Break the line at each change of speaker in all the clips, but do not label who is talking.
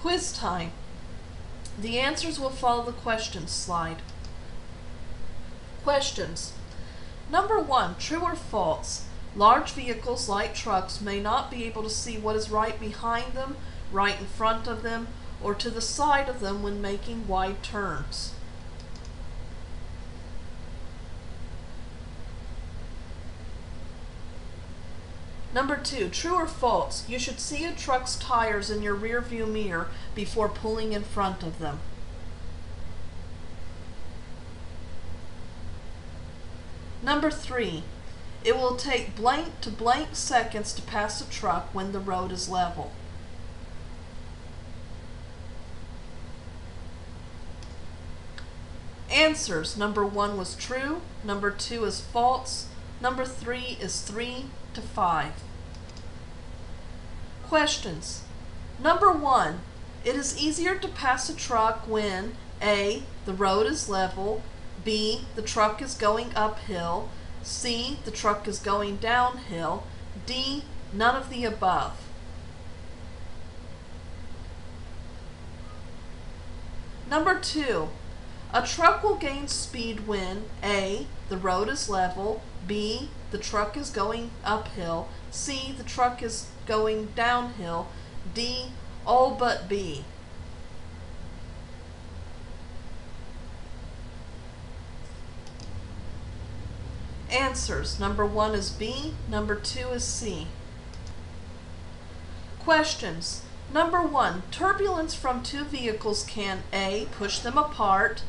Quiz time. The answers will follow the questions slide. Questions. Number 1, true or false? Large vehicles like trucks may not be able to see what is right behind them, right in front of them, or to the side of them when making wide turns. Number 2, true or false? You should see a truck's tires in your rear view mirror before pulling in front of them. Number 3, it will take blank to blank seconds to pass a truck when the road is level. Answers. Number 1 was true, number 2 is false, number 3 is 3 to 5. Questions. Number 1, it is easier to pass a truck when A, the road is level, B, the truck is going uphill, C, the truck is going downhill, D, none of the above. Number 2, a truck will gain speed when A, the road is level, B, the truck is going uphill, C, the truck is going downhill, D, all but B. Answers. Number 1 is B, number 2 is C. Questions. Number 1, turbulence from two vehicles can A, push them apart,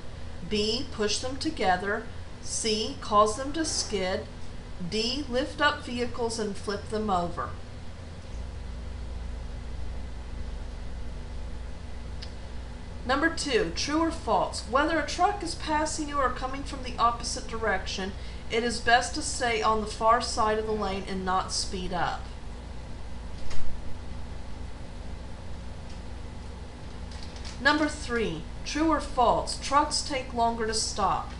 B, push them together, C, cause them to skid, D, lift up vehicles and flip them over. Number 2, true or false? Whether a truck is passing you or coming from the opposite direction, it is best to stay on the far side of the lane and not speed up. Number 3, true or false? Trucks take longer to stop.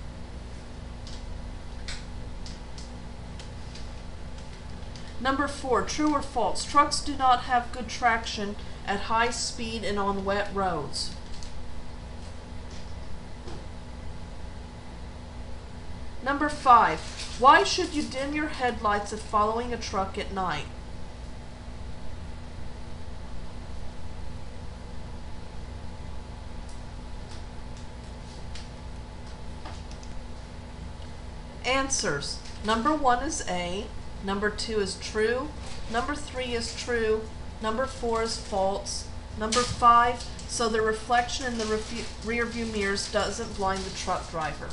Number 4, true or false? Trucks do not have good traction at high speed and on wet roads. Number 5, why should you dim your headlights if following a truck at night? Answers. Number 1 is A, number 2 is true, number 3 is true, number 4 is false, number 5, so the reflection in the rear view mirrors doesn't blind the truck driver.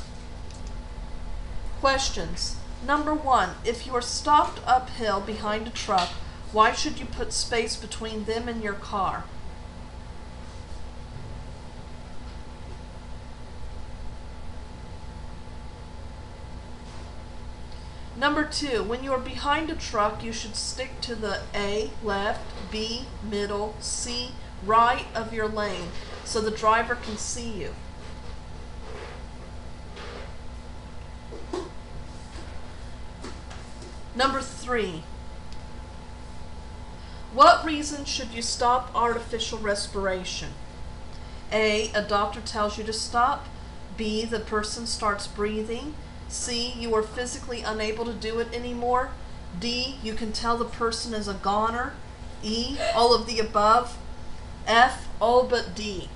Questions. Number 1, if you are stopped uphill behind a truck, why should you put space between them and your car? Number 2, when you are behind a truck, you should stick to the A, left, B, middle, C, right of your lane so the driver can see you. Number 3, what reason should you stop artificial respiration? A, a doctor tells you to stop. B, the person starts breathing. C, you are physically unable to do it anymore. D, you can tell the person is a goner. E, all of the above. F, all but D.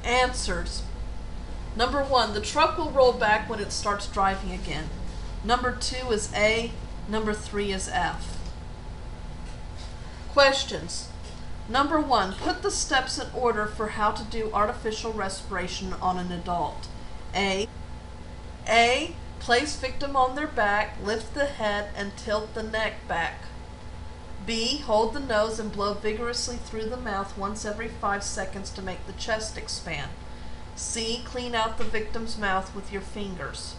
Answers. Number 1, the truck will roll back when it starts driving again. Number 2 is A, number 3 is F. Questions. Number 1, put the steps in order for how to do artificial respiration on an adult. A, place victim on their back, lift the head and tilt the neck back. B, hold the nose and blow vigorously through the mouth once every 5 seconds to make the chest expand. C, clean out the victim's mouth with your fingers.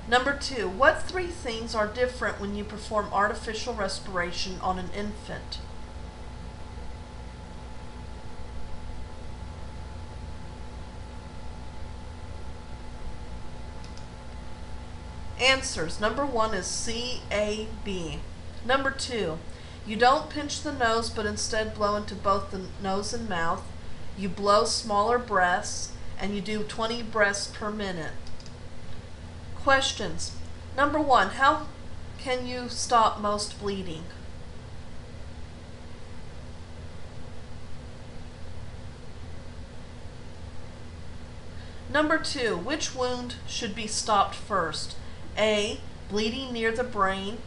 Number 2, what 3 things are different when you perform artificial respiration on an infant? Answers. Number 1 is C, A, B. Number 2, you don't pinch the nose but instead blow into both the nose and mouth. You blow smaller breaths and you do 20 breaths per minute. Questions. Number 1, how can you stop most bleeding? Number 2, which wound should be stopped first? A, bleeding near the brain.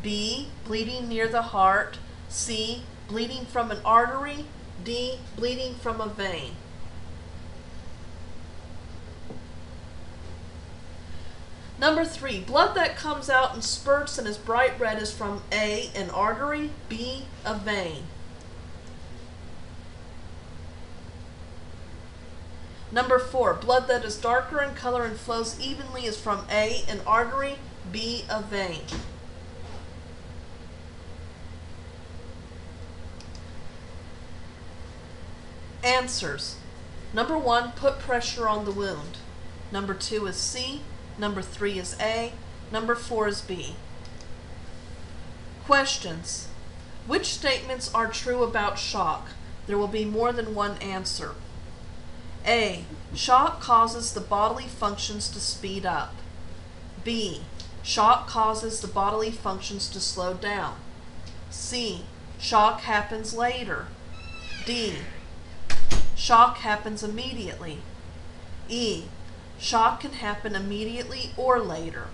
B, bleeding near the heart. C, bleeding from an artery. D, bleeding from a vein. Number 3, blood that comes out in spurts and is bright red is from A, an artery, B, a vein. Number 4, blood that is darker in color and flows evenly is from A, an artery, B, a vein. Answers. Number 1, put pressure on the wound. Number 2 is C. Number 3 is A. Number 4 is B. Questions. Which statements are true about shock? There will be more than one answer. A, shock causes the bodily functions to speed up. B, shock causes the bodily functions to slow down. C, shock happens later. D, shock happens immediately. E, shock can happen immediately or later.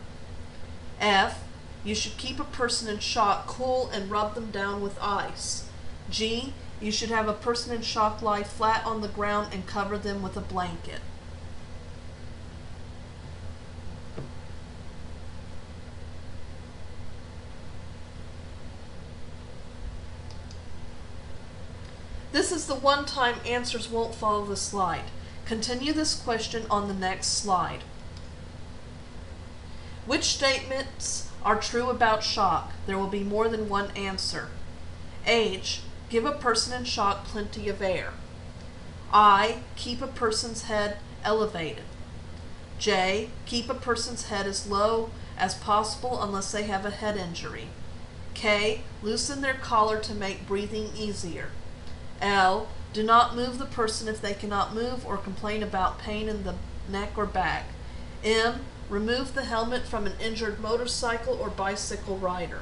F, you should keep a person in shock cool and rub them down with ice. G, you should have a person in shock lie flat on the ground and cover them with a blanket. This is the one time answers won't follow the slide. Continue this question on the next slide. Which statements are true about shock? There will be more than one answer. H, give a person in shock plenty of air. I, keep a person's head elevated. J, keep a person's head as low as possible unless they have a head injury. K, loosen their collar to make breathing easier. L, do not move the person if they cannot move or complain about pain in the neck or back. M, remove the helmet from an injured motorcycle or bicycle rider.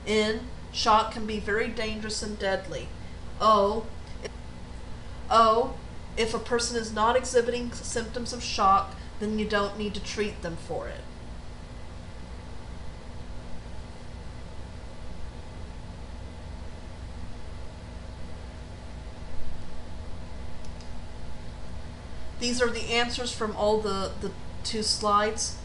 N, shock can be very dangerous and deadly. O, if a person is not exhibiting symptoms of shock, then you don't need to treat them for it. These are the answers from all the two slides.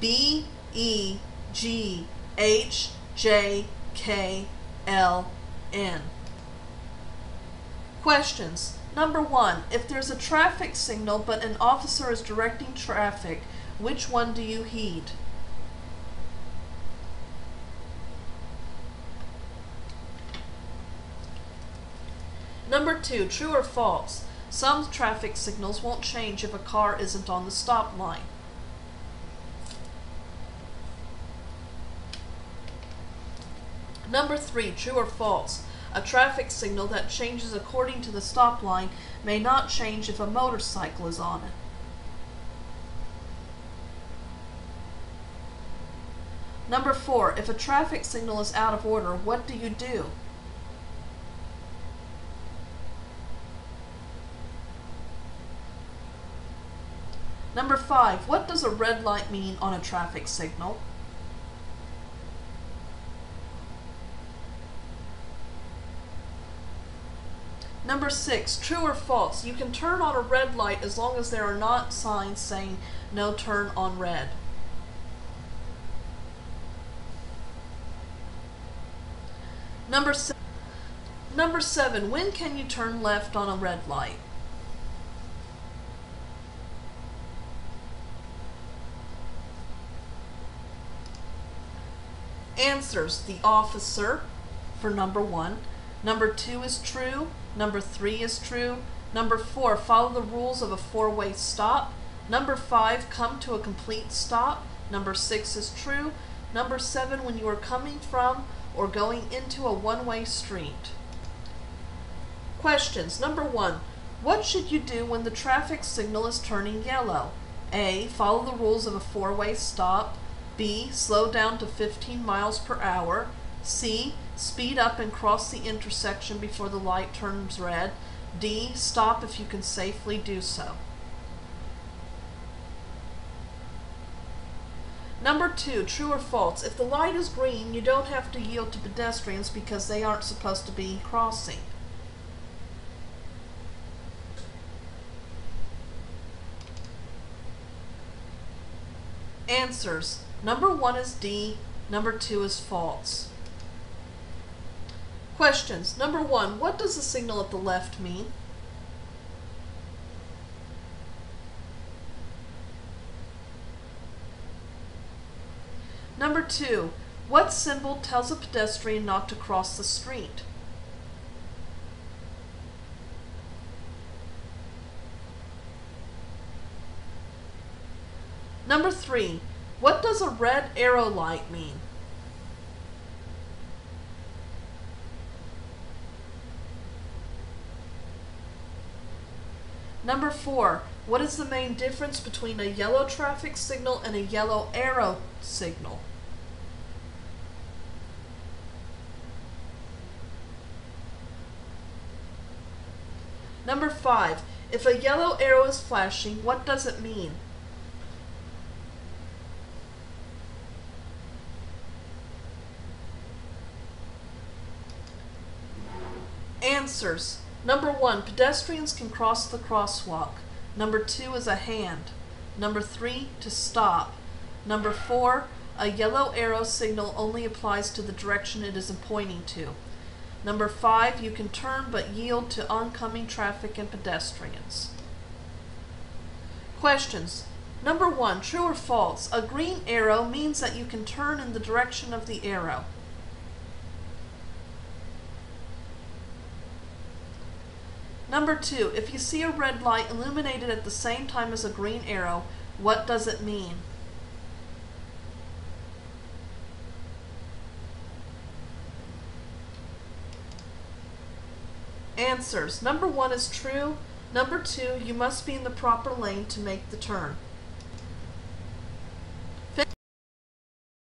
B, E, G, H, J, K, L, N. Questions. Number 1, if there's a traffic signal but an officer is directing traffic, which one do you heed? Number 2, true or false? Some traffic signals won't change if a car isn't on the stop line. Number 3, true or false? A traffic signal that changes according to the stop line may not change if a motorcycle is on it. Number 4, if a traffic signal is out of order, what do you do? Number 5, what does a red light mean on a traffic signal? Number 6, true or false? You can turn on a red light as long as there are not signs saying no turn on red. Number 7, when can you turn left on a red light? Answers. The officer for number 1. Number 2 is true. Number 3 is true. Number 4, follow the rules of a four-way stop. Number 5, come to a complete stop. Number 6 is true. Number 7, when you are coming from or going into a one-way street. Questions. Number 1, what should you do when the traffic signal is turning yellow? A, follow the rules of a four-way stop. B, slow down to 15 miles per hour. C, speed up and cross the intersection before the light turns red. D, stop if you can safely do so. Number 2, true or false? If the light is green, you don't have to yield to pedestrians because they aren't supposed to be crossing. Answers. Number 1 is D. Number 2 is false. Questions. Number 1, what does the signal at the left mean? Number 2, what symbol tells a pedestrian not to cross the street? Number 3, what does a red arrow light mean? Number 4, what is the main difference between a yellow traffic signal and a yellow arrow signal? Number 5, if a yellow arrow is flashing, what does it mean? Answers. Number 1, pedestrians can cross the crosswalk. Number 2 is a hand. Number 3, to stop. Number 4, a yellow arrow signal only applies to the direction it is pointing to. Number 5, you can turn but yield to oncoming traffic and pedestrians. Questions. Number 1, true or false? A green arrow means that you can turn in the direction of the arrow. Number 2, if you see a red light illuminated at the same time as a green arrow, what does it mean? Answers. Number 1 is true. Number 2, you must be in the proper lane to make the turn.